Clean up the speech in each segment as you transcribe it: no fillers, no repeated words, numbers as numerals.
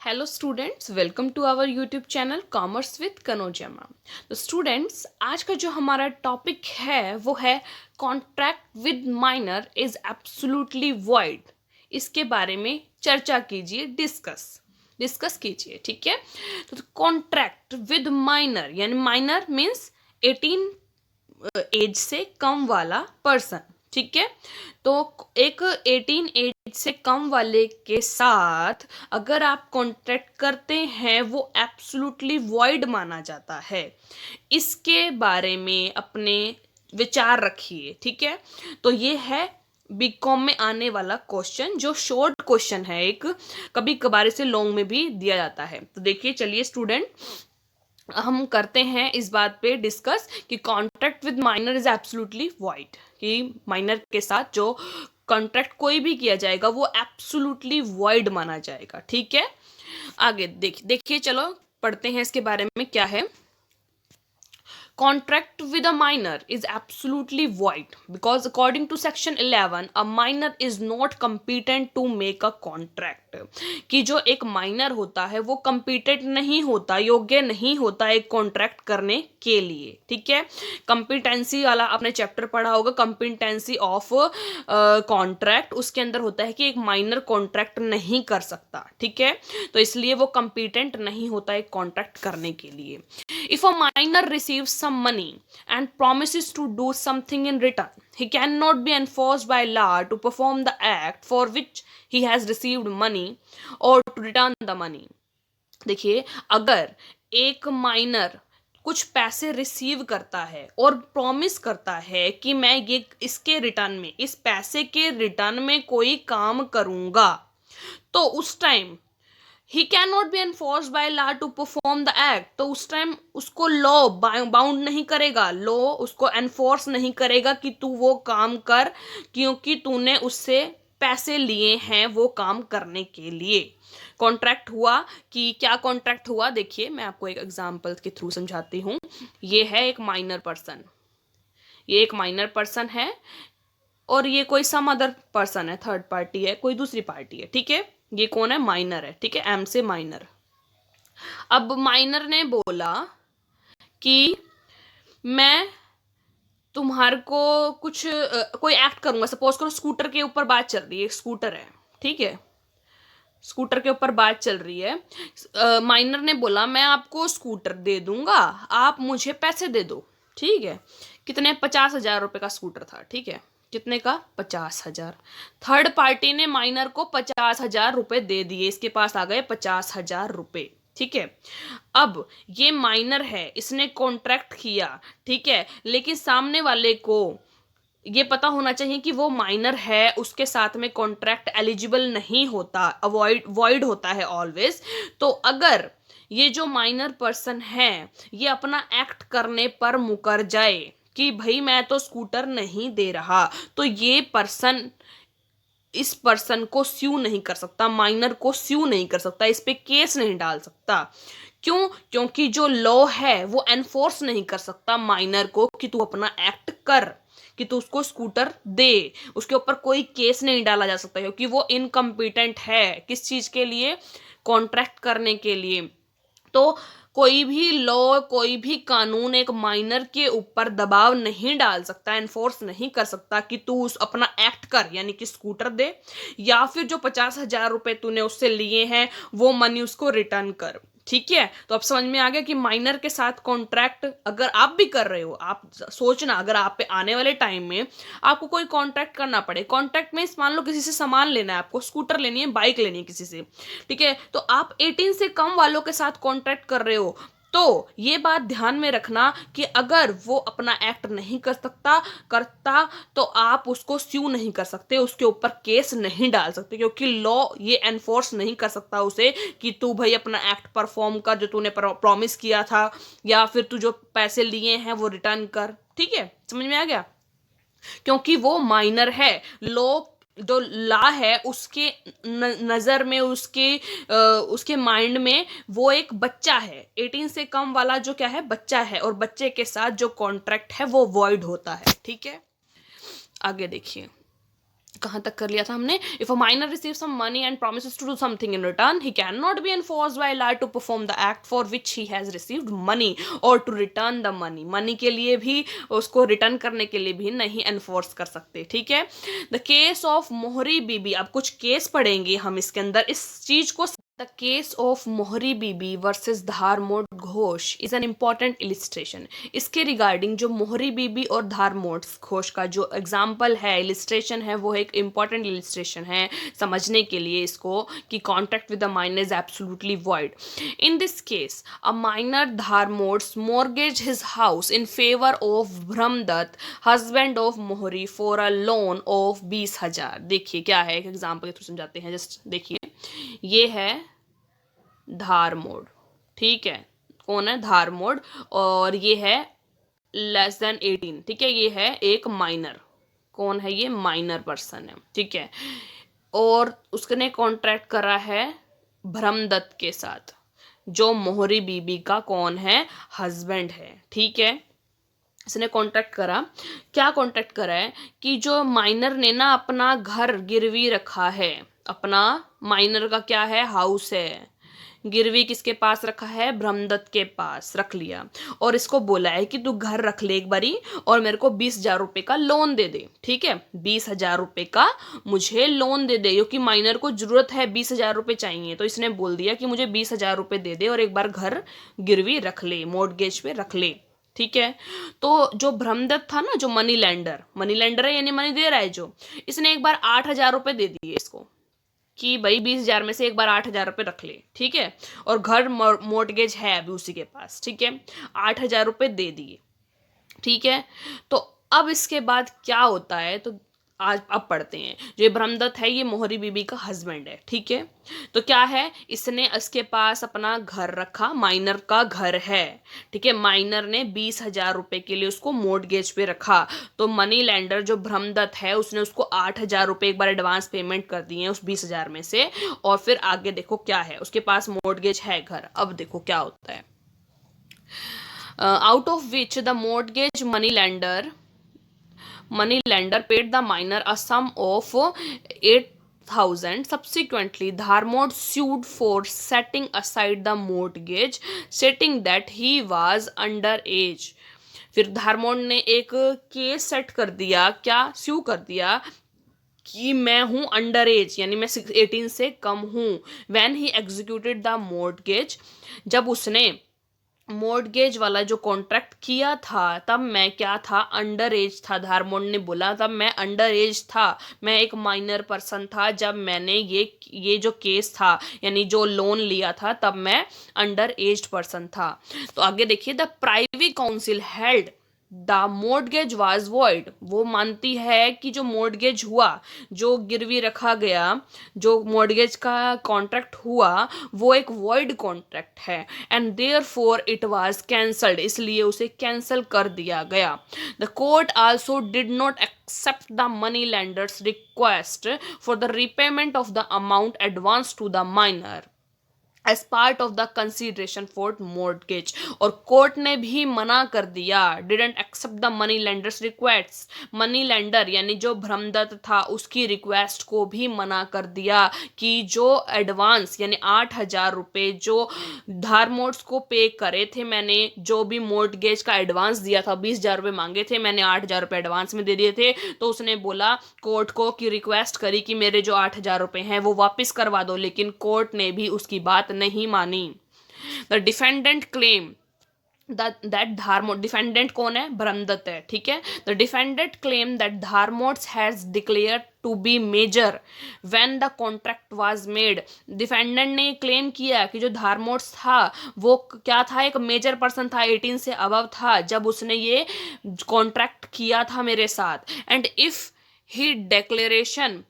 Hello students, welcome to our YouTube channel commerce with Kanojia ma'am. तो students, आज का जो हमारा टॉपिक है वो है contract with minor is absolutely void. इसके बारे में चर्चा कीजिए, डिस्कस कीजिए। ठीक है, तो कॉन्ट्रैक्ट विद माइनर यानी माइनर मीन्स 18 एज से कम वाला पर्सन। ठीक है, तो एक 18 एज से कम वाले के साथ अगर आप कॉन्ट्रैक्ट करते हैं वो एब्सोल्युटली वॉइड माना जाता है। इसके बारे में अपने विचार रखिए। ठीक है, तो ये है बीकॉम में आने वाला क्वेश्चन, जो शॉर्ट क्वेश्चन है, एक कभी कभार से लॉन्ग में भी दिया जाता है। तो देखिए, चलिए स्टूडेंट, हम करते हैं इस बात पे डिस्कस कि contract with minor is absolutely void, कि माइनर के साथ जो कॉन्ट्रैक्ट कोई भी किया जाएगा वो एब्सोल्युटली वॉइड माना जाएगा। ठीक है, आगे देखिए, चलो पढ़ते हैं इसके बारे में क्या है। Contract with a minor is absolutely void because according to section 11 a minor is not competent to make a contract। कि जो एक माइनर होता है वो competent नहीं होता, योग्य नहीं होता एक कॉन्ट्रैक्ट करने के लिए। ठीक है, कंपिटेंसी वाला आपने चैप्टर पढ़ा होगा, कंपिटेंसी ऑफ कॉन्ट्रैक्ट। उसके अंदर होता है कि एक माइनर कॉन्ट्रैक्ट नहीं कर सकता। ठीक है, तो इसलिए वो कंपिटेंट नहीं होता एक कॉन्ट्रैक्ट करने के लिए। If a minor receives some money and promises to do something in return, he cannot be enforced by law to perform the act for which he has received money or to return the money। देखिए, अगर एक minor कुछ पैसे receive करता है और promise करता है कि मैं ये इसके रिटर्न में, इस पैसे के रिटर्न में कोई काम करूंगा, तो उस time he can not be enforce by law to perform the act. तो उस टाइम उसको लॉ बाउंड नहीं करेगा, लॉ उसको एनफोर्स नहीं करेगा कि तू वो काम कर, क्योंकि तूने उससे पैसे लिए हैं वो काम करने के लिए। कॉन्ट्रैक्ट हुआ कि क्या कॉन्ट्रैक्ट हुआ, देखिए मैं आपको एक एग्जांपल के थ्रू समझाती हूँ। ये है एक माइनर पर्सन, ये एक माइनर पर्सन है और ये कोई सम अदर पर्सन है, थर्ड पार्टी है, कोई दूसरी पार्टी है। ठीक है, ये कौन है, माइनर है। ठीक है, एम से माइनर। अब माइनर ने बोला कि मैं तुम्हारे को कुछ कोई एक्ट करूंगा। सपोज करो स्कूटर के ऊपर बात चल रही है, स्कूटर है, ठीक है, स्कूटर के ऊपर बात चल रही है। माइनर ने बोला मैं आपको स्कूटर दे दूंगा, आप मुझे पैसे दे दो। ठीक है, कितने, 50,000 रुपए का स्कूटर था। ठीक है, कितने का, 50,000। थर्ड पार्टी ने माइनर को 50,000 रुपए दे दिए, इसके पास आ गए 50,000 रुपए। ठीक है, अब ये माइनर है, इसने कॉन्ट्रैक्ट किया। ठीक है, लेकिन सामने वाले को ये पता होना चाहिए कि वो माइनर है, उसके साथ में कॉन्ट्रैक्ट एलिजिबल नहीं होता, वॉइड होता है ऑलवेज। तो अगर ये जो माइनर पर्सन है ये अपना एक्ट करने पर मुकर जाए कि भाई मैं तो स्कूटर नहीं दे रहा, तो ये पर्सन इस पर्सन को स्यू नहीं कर सकता, माइनर को स्यू नहीं कर सकता, इस पे केस नहीं डाल सकता। क्यों? क्योंकि जो लॉ है वो एनफोर्स नहीं कर सकता माइनर को कि तू अपना एक्ट कर, कि तू उसको स्कूटर दे। उसके ऊपर कोई केस नहीं डाला जा सकता क्योंकि वो इनकम्पिटेंट है, किस चीज के लिए, कॉन्ट्रैक्ट करने के लिए। तो कोई भी लॉ, कोई भी कानून एक माइनर के ऊपर दबाव नहीं डाल सकता, एनफोर्स नहीं कर सकता कि तू उस अपना एक्ट कर, यानी कि स्कूटर दे, या फिर जो 50,000 रुपए तूने उससे लिए हैं वो मनी उसको रिटर्न कर। ठीक है, तो अब समझ में आ गया कि माइनर के साथ कॉन्ट्रैक्ट अगर आप भी कर रहे हो, आप सोचना अगर आप पे आने वाले टाइम में आपको कोई कॉन्ट्रैक्ट करना पड़े, कॉन्ट्रैक्ट में मान लो किसी से सामान लेना है, आपको स्कूटर लेनी है, बाइक लेनी है किसी से। ठीक है, तो आप 18 से कम वालों के साथ कॉन्ट्रैक्ट कर रहे हो, तो ये बात ध्यान में रखना कि अगर वो अपना एक्ट नहीं करता तो आप उसको स्यू नहीं कर सकते, उसके ऊपर केस नहीं डाल सकते, क्योंकि लॉ ये एनफोर्स नहीं कर सकता उसे कि तू भाई अपना एक्ट परफॉर्म कर जो तूने प्रॉमिस किया था, या फिर तू जो पैसे लिए हैं वो रिटर्न कर। ठीक है, समझ में आ गया, क्योंकि वो माइनर है। लॉ जो लॉ है उसके नज़र में, उसके माइंड में वो एक बच्चा है, 18 से कम वाला जो क्या है, बच्चा है, और बच्चे के साथ जो कॉन्ट्रैक्ट है वो वॉइड होता है। ठीक है, आगे देखिए, कहाँ तक कर लिया था हमने? If a minor receive some money and promises to do something in return, he can not be enforced by law to perform the act for which he has received money और to return the money. Money के लिए भी, उसको return करने के लिए भी नहीं एनफोर्स कर सकते, ठीक है। द केस ऑफ मोहरी बीबी, अब कुछ केस पढ़ेंगे हम इसके अंदर इस चीज को। The case of Mohori Bibee versus Dharmodas Ghosh is an important illustration. इसके रिगार्डिंग जो मोहरी बीबी और धारमोट घोष का जो एग्जाम्पल है, इलिस्ट्रेशन है, वो एक इम्पॉर्टेंट इलिस्ट्रेशन है समझने के लिए इसको, कि contract with the minor is absolutely void. In this case a minor Dharmodas mortgage his house in favour of Brahmodatt husband of Mohori for a loan of 20,000। देखिए क्या है, एक एग्जाम्पल के थ्रू समझाते हैं। जस्ट देखिए, ये है धार मोड, ठीक है, कौन है? धार मोड। और ये है लेस देन 18, ठीक है, ये है एक माइनर। कौन है ये? माइनर पर्सन है, ठीक है। और उसने कॉन्ट्रैक्ट करा है ब्रह्मदत्त के साथ, जो मोहरी बीबी का कौन है? हस्बैंड है, ठीक है। इसने कॉन्ट्रैक्ट करा, क्या कॉन्ट्रैक्ट करा है कि जो माइनर ने ना अपना घर गिरवी रखा है, अपना माइनर का क्या है? हाउस है, गिरवी किसके पास रखा है? ब्रह्मदत्त के पास रख लिया, और इसको बोला है कि तू घर रख ले एक बारी और मेरे को 20,000 रुपये का लोन दे दे, ठीक है, 20,000 रुपये का मुझे लोन दे दे, क्योंकि माइनर को जरूरत है, 20,000 रुपये चाहिए। तो इसने बोल दिया कि मुझे 20,000 रुपये दे दे और एक बार घर गिरवी रख ले, मॉर्गेज पे रख ले, ठीक है। तो जो ब्रह्मदत्त था ना, जो मनी लैंडर है, यानी मनी दे रहा है जो, इसने एक बार 8,000 रुपये दे दिए इसको, कि भाई 20,000 में से एक बार 8,000 रुपये रख ले, ठीक है। और घर मॉर्गेज है अभी उसी के पास, ठीक है, 8,000 रुपये दे दिए, ठीक है। तो अब इसके बाद क्या होता है, तो आज अब पढ़ते हैं। जो ये ब्रह्मदत्त है, ये मोहरी बीबी का हस्बैंड है, ठीक है। तो क्या है, इसने इसके पास अपना घर रखा, माइनर का घर है, ठीक है। माइनर ने 20,000 रुपये के लिए उसको मॉर्गेज पे रखा, तो मनी लैंडर जो ब्रह्मदत्त है, उसने उसको 8,000 रुपये एक बार एडवांस पेमेंट कर दिए उस 20,000 में से। और फिर आगे देखो क्या है, उसके पास मॉर्गेज है घर। अब देखो क्या होता है, out of which the mortgage money lender paid the minor a sum of 8,000. Subsequently, Dharmod sued for setting aside the mortgage, stating that he was underage. फिर धारमोड ने एक केस सेट कर दिया, क्या स्यू कर दिया, कि मैं हूँ अंडर एज, यानी मैं 18 से कम हूँ। When he executed the mortgage, जब उसने मॉर्गेज वाला जो कॉन्ट्रैक्ट किया था, तब मैं क्या था? अंडर एज था। धारमोड ने बोला तब मैं अंडर एज था, मैं एक माइनर पर्सन था जब मैंने ये जो केस था, यानी जो लोन लिया था, तब मैं अंडर एज पर्सन था। तो आगे देखिए, the private council held the mortgage was void. वो मानती है कि जो मॉर्गेज हुआ, जो गिरवी रखा गया, जो मॉर्गेज का कॉन्ट्रैक्ट हुआ, वो एक वॉइड कॉन्ट्रैक्ट है, and therefore it was cancelled, इसलिए उसे कैंसल कर दिया गया। The court also did not accept the money lender's request for the repayment of the amount advanced to the minor as part of the consideration for mortgage। और court ने भी मना कर दिया, didn't accept the money lender's requests, money lender यानी जो ब्रह्मदत्त था उसकी रिक्वेस्ट को भी मना कर दिया कि जो एडवांस यानी 8,000 रुपये जो धारमोट्स को पे करे थे, मैंने जो भी मॉर्गेज का एडवांस दिया था, 20,000 रुपये मांगे थे, मैंने 8,000 रुपये एडवांस में दे दिए थे। तो उसने बोला कोर्ट को, कि रिक्वेस्ट करी कि मेरे जो 8,000 रुपये हैं वो वापस करवा दो, लेकिन कोर्ट ने भी उसकी बात नहीं मानी। The defendant claim that Dharmodas, defendant कौन है? ब्रह्मदत्त है, ठीक है। The defendant claim that Dharmodas has declared to be major when the contract was made. Defendant ने क्लेम किया कि जो धारमोट्स था वो क्या था? एक मेजर पर्सन था, 18 से अबव था जब उसने ये कॉन्ट्रैक्ट किया था मेरे साथ। And if he declaration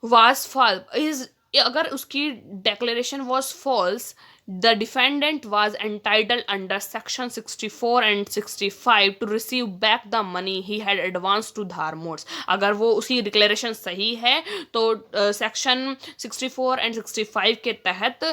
was false, is, अगर उसकी declaration was false, the defendant was entitled under section 64 and 65 to receive back the money he had advanced to धारमोट्स। अगर वो उसकी डिक्लेरेशन सही है तो सेक्शन 64 एंड 65 के तहत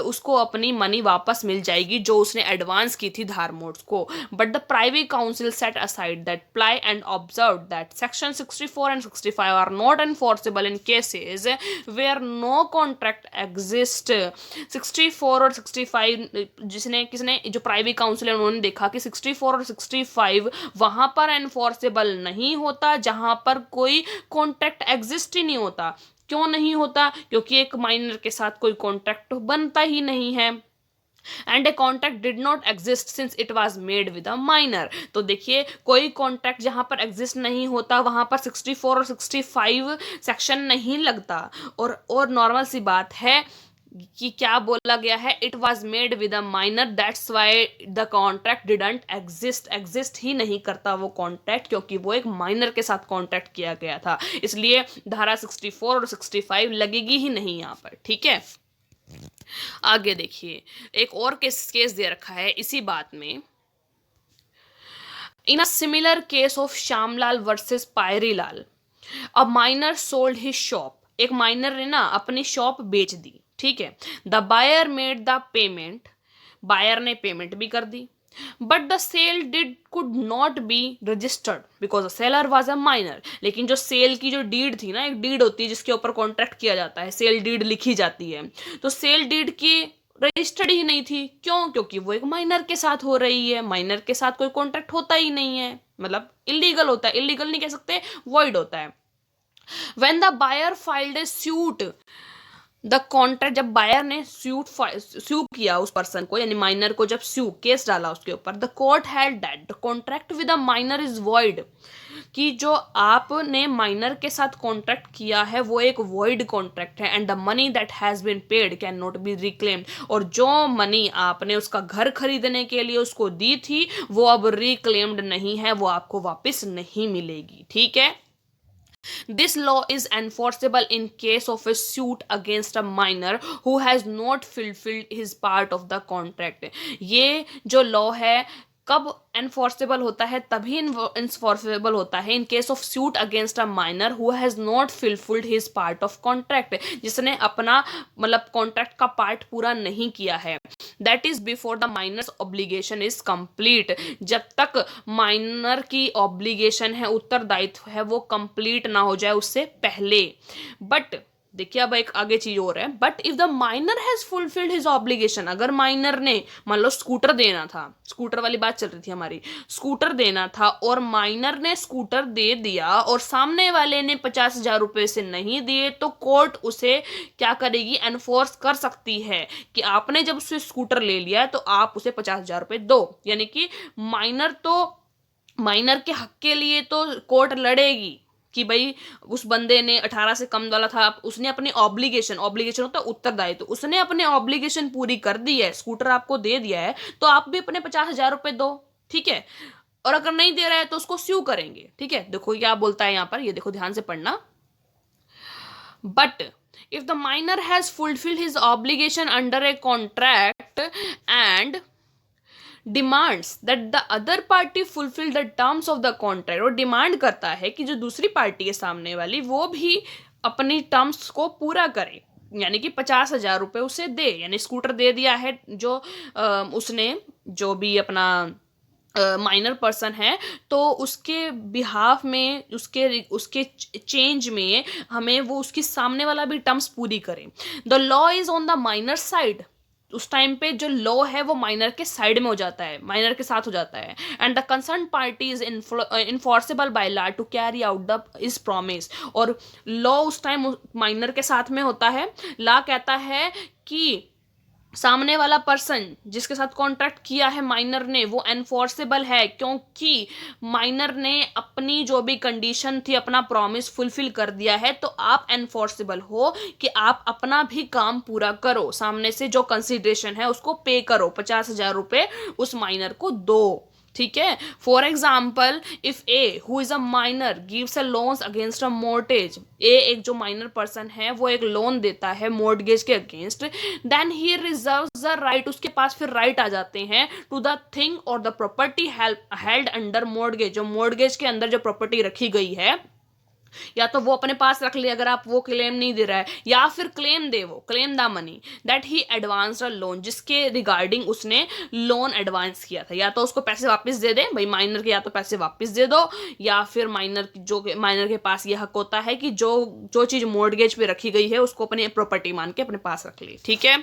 उसको अपनी मनी वापस मिल जाएगी जो उसने एडवांस की थी धारमोट्स को। But the private council set aside that plea and observe that section 64 and 65 are not enforceable in cases where no contract exist. 64 और 65 किसने जो प्राइवेट काउंसिल है उन्होंने देखा कि 64 और 65 वहां पर एनफोर्सेबल नहीं होता जहां पर कोई कॉन्ट्रैक्ट एग्जिस्ट ही नहीं होता। क्यों नहीं होता? क्योंकि एक माइनर के साथ कोई कॉन्ट्रैक्ट बनता ही नहीं है। And a contract did not exist since it was made with a minor. तो देखिए कोई कॉन्ट्रैक्ट जहां पर एग्जिस्ट नहीं होता वहां पर 64 और 65 सेक्शन नहीं लगता। और नॉर्मल सी बात है कि क्या बोला गया है, it was made with a minor that's why the contract didn't exist ही नहीं करता वो कॉन्ट्रैक्ट, क्योंकि वो एक माइनर के साथ कॉन्ट्रैक्ट किया गया था। इसलिए धारा 64 और 65 लगेगी ही नहीं यहाँ पर। ठीक है, आगे देखिए एक और केस दे रखा है इसी बात में। In a similar case of Shyamlal versus Pyarilal, a minor sold his shop. एक माइनर ने ना अपनी शॉप बेच दी। ठीक है, the buyer made the payment, buyer ने पेमेंट भी कर दी, but the sale could not be registered because the seller was a minor. लेकिन जो सेल की जो डीड थी ना, एक डीड होती है जिसके ऊपर कॉन्ट्रैक्ट किया जाता है, सेल डीड लिखी जाती है, तो सेल डीड की रजिस्टर्ड ही नहीं थी। क्यों? क्योंकि वो एक माइनर के साथ हो रही है। माइनर के साथ कोई कॉन्ट्रैक्ट होता ही नहीं है, मतलब इलीगल होता है, इलीगल नहीं कह सकते, वॉइड होता है। When the buyer filed a suit, the contract, जब बायर ने स्यू किया उस पर्सन को, यानी माइनर को, जब केस डाला उसके ऊपर, the court held that the contract with a minor is void, कि जो आपने माइनर के साथ कॉन्ट्रैक्ट किया है वो एक वॉइड कॉन्ट्रैक्ट है। And the money that has been paid can not be reclaimed, और जो मनी आपने उसका घर खरीदने के लिए उसको दी थी वो अब रिक्लेम्ड नहीं है, वो आपको वापस नहीं मिलेगी। ठीक है, this law is enforceable in case of a suit against a minor who has not fulfilled his part of the contract। ये जो लॉ है कब एनफोर्सेबल होता है? तभी एनफोर्सेबल होता है in case of suit against a minor who has not fulfilled his part of contract, जिसने अपना मतलब कॉन्ट्रैक्ट का पार्ट पूरा नहीं किया है। That is before the minor's obligation is complete, जब तक माइनर की ऑब्लिगेशन है, उत्तरदायित्व है, वो कंप्लीट ना हो जाए उससे पहले। बट देखिए अब एक आगे चीज और है, but if the minor has fulfilled his obligation, अगर माइनर ने मान लो स्कूटर देना था, स्कूटर वाली बात चल रही थी हमारी, स्कूटर देना था और माइनर ने स्कूटर दे दिया और सामने वाले ने 50,000 रुपए से नहीं दिए, तो कोर्ट उसे क्या करेगी? एनफोर्स कर सकती है कि आपने जब उससे स्कूटर ले लिया तो आप उसे 50,000 रुपए दो। यानी कि माइनर के हक के लिए तो कोर्ट लड़ेगी कि भाई उस बंदे ने 18 से कम वाला था, उसने अपनी ऑब्लिगेशन होता है उत्तरदायित्व, तो उसने अपने ऑब्लिगेशन पूरी कर दी है, स्कूटर आपको दे दिया है, तो आप भी अपने 50,000 रुपए दो। ठीक है, और अगर नहीं दे रहा है तो उसको स्यू करेंगे। ठीक है, देखो क्या बोलता है यहाँ पर, ये देखो ध्यान से पढ़ना। But if the minor has fulfilled his obligation under a contract and demands that the other party fulfill the terms of the contract, और डिमांड करता है कि जो दूसरी पार्टी है सामने वाली वो भी अपनी टर्म्स को पूरा करे, यानी कि 50,000 रुपए उसे दे, यानी स्कूटर दे दिया है जो उसने, जो भी अपना माइनर पर्सन है, तो उसके बिहाफ में, उसके चेंज में हमें वो उसकी सामने वाला भी टर्म्स पूरी करे। The law is on the minor side, उस टाइम पे जो लॉ है वो माइनर के साइड में हो जाता है, माइनर के साथ हो जाता है। And the concern party is enforceable by law to carry out the is promise, और लॉ उस टाइम माइनर के साथ में होता है। लॉ कहता है कि सामने वाला पर्सन जिसके साथ कॉन्ट्रैक्ट किया है माइनर ने, वो एनफोर्सेबल है, क्योंकि माइनर ने अपनी जो भी कंडीशन थी, अपना प्रॉमिस फुलफिल कर दिया है, तो आप एनफोर्सेबल हो कि आप अपना भी काम पूरा करो, सामने से जो कंसिडरेशन है उसको पे करो, 50,000 रुपए उस माइनर को दो। ठीक है। For example if A who is a minor gives a loans against a mortgage, A एक जो माइनर पर्सन है वो एक लोन देता है मोर्टगेज के against, then he reserves the right, उसके पास फिर राइट आ जाते हैं टू द थिंग और the property held under mortgage, जो मोर्टगेज के अंदर जो प्रॉपर्टी रखी गई है या तो वो अपने पास रख ले अगर आप वो क्लेम नहीं दे रहा है, या फिर क्लेम दे, वो claim the money that he advance a loan, जिसके रिगार्डिंग उसने लोन एडवांस किया था, या तो उसको पैसे वापस दे दे भाई माइनर के, या तो पैसे वापस दे दो, या फिर माइनर के पास ये हक होता है कि जो जो चीज मोर्टगेज पे रखी गई है उसको अपनी प्रॉपर्टी मान के अपने पास रख ले। ठीक है।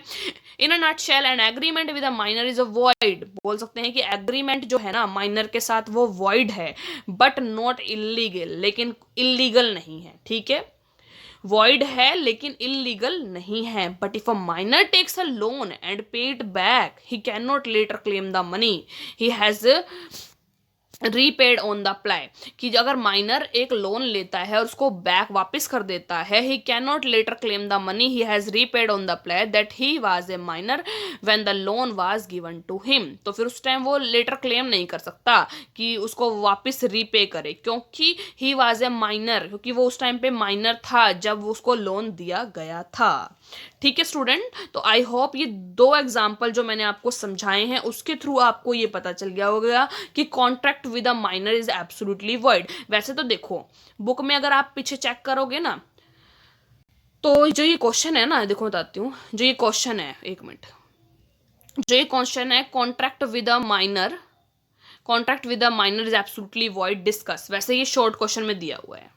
In a nutshell an agreement with a minor is a void, बोल सकते हैं कि एग्रीमेंट जो है ना माइनर के साथ वो वॉइड है, बट नॉट इलीगल, लेकिन इलीगल नहीं है। ठीक है। वॉइड है लेकिन इलीगल नहीं है। But if a minor takes a loan and pay it back he can not later claim the money he has repaid on the apply, कि अगर माइनर एक लोन लेता है और उसको बैक वापस कर देता है, he can not later claim the money he has repaid on the apply that he was a minor when the loan was given to him, तो फिर उस टाइम वो लेटर क्लेम नहीं कर सकता कि उसको वापस रीपे करे, क्योंकि ही वाज ए माइनर, क्योंकि वो उस टाइम पे माइनर था जब उसको लोन दिया गया था। ठीक है स्टूडेंट, तो आई होप ये दो एग्जाम्पल जो मैंने आपको समझाए हैं उसके थ्रू आपको ये पता चल गया होगा कि contract with a minor is absolutely void. वैसे तो देखो बुक में अगर आप पीछे चेक करोगे ना, तो जो ये क्वेश्चन है ना, देखो बताती हूँ, जो ये क्वेश्चन है, एक मिनट, जो ये क्वेश्चन है contract with a minor, contract with a minor is absolutely void discuss, वैसे ये शॉर्ट क्वेश्चन में दिया हुआ है,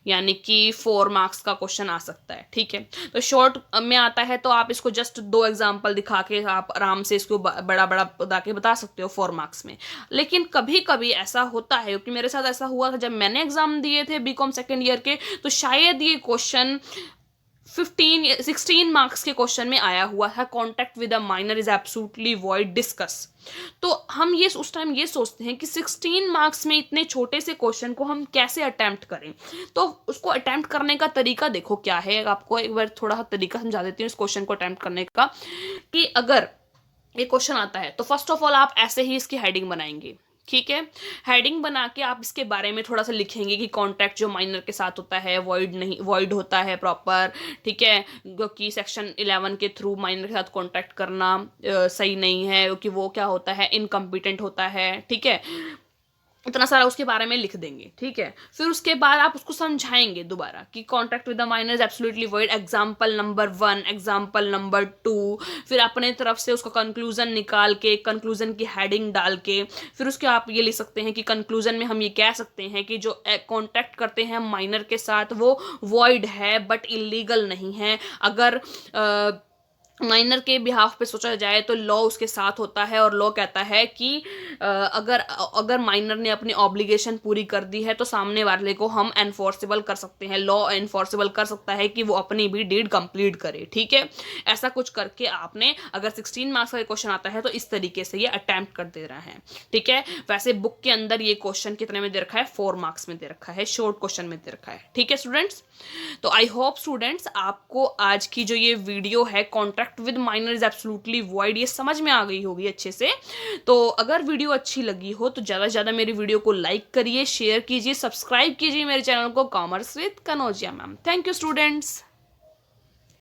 यानी कि 4 मार्क्स का क्वेश्चन आ सकता है। ठीक है। तो शॉर्ट में आता है तो आप इसको जस्ट 2 एग्जांपल दिखा के आप आराम से इसको बड़ा बड़ा बता के बता सकते हो 4 मार्क्स में। लेकिन कभी कभी ऐसा होता है, क्योंकि मेरे साथ ऐसा हुआ था जब मैंने एग्जाम दिए थे बीकॉम सेकेंड ईयर के, तो शायद ये क्वेश्चन 16 मार्क्स के क्वेश्चन में आया हुआ है, contact with a minor is absolutely void discuss. तो हम ये उस टाइम ये सोचते हैं कि 16 मार्क्स में इतने छोटे से क्वेश्चन को हम कैसे अटेम्प्ट करें। तो उसको अटेम्प्ट करने का तरीका देखो क्या है, आपको एक बार थोड़ा सा तरीका समझा देती हूँ इस क्वेश्चन को अटेम्प्ट करने का। कि अगर ये क्वेश्चन आता है तो फर्स्ट ऑफ ऑल आप ऐसे ही इसकी हेडिंग बनाएंगे। ठीक है। हेडिंग बना के आप इसके बारे में थोड़ा सा लिखेंगे कि कॉन्ट्रैक्ट जो माइनर के साथ होता है वॉइड नहीं, वॉइड होता है प्रॉपर। ठीक है। क्योंकि सेक्शन 11 के थ्रू माइनर के साथ कॉन्ट्रैक्ट करना सही नहीं है, क्योंकि वो क्या होता है, इनकम्पिटेंट होता है। ठीक है। इतना सारा उसके बारे में लिख देंगे। ठीक है। फिर उसके बाद आप उसको समझाएंगे दोबारा कि contract with the minor is absolutely void, example number 1, example number 2, फिर अपने तरफ से उसका कंक्लूजन निकाल के, कंक्लूजन की हेडिंग डाल के, फिर उसके आप ये लिख सकते हैं कि कंक्लूजन में हम ये कह सकते हैं कि जो कॉन्ट्रैक्ट करते हैं माइनर के साथ वो वॉइड है बट इलीगल नहीं है। अगर माइनर के बिहाफ पे सोचा जाए तो लॉ उसके साथ होता है, और लॉ कहता है कि अगर माइनर ने अपनी ऑब्लिगेशन पूरी कर दी है तो सामने वाले को हम एनफोर्सेबल कर सकते हैं, लॉ एनफोर्सेबल कर सकता है कि वो अपनी भी डीड कंप्लीट करे। ठीक है। ऐसा कुछ करके आपने, अगर 16 मार्क्स का क्वेश्चन आता है तो इस तरीके से ये अटेम्प्ट कर दे रहा है। ठीक है। वैसे बुक के अंदर ये क्वेश्चन कितने में दे रखा है, 4 मार्क्स में दे रखा है, शॉर्ट क्वेश्चन में दे रखा है। ठीक है स्टूडेंट्स, तो आई होप स्टूडेंट्स आपको आज की जो ये वीडियो है contract with minor is absolutely void ये समझ में आ गई होगी अच्छे से। तो अगर वीडियो अच्छी लगी हो तो ज़्यादा से ज़्यादा मेरी वीडियो को लाइक करिए, शेयर कीजिए, सब्सक्राइब कीजिए मेरे चैनल को commerce with Kanaujia ma'am. Thank you students.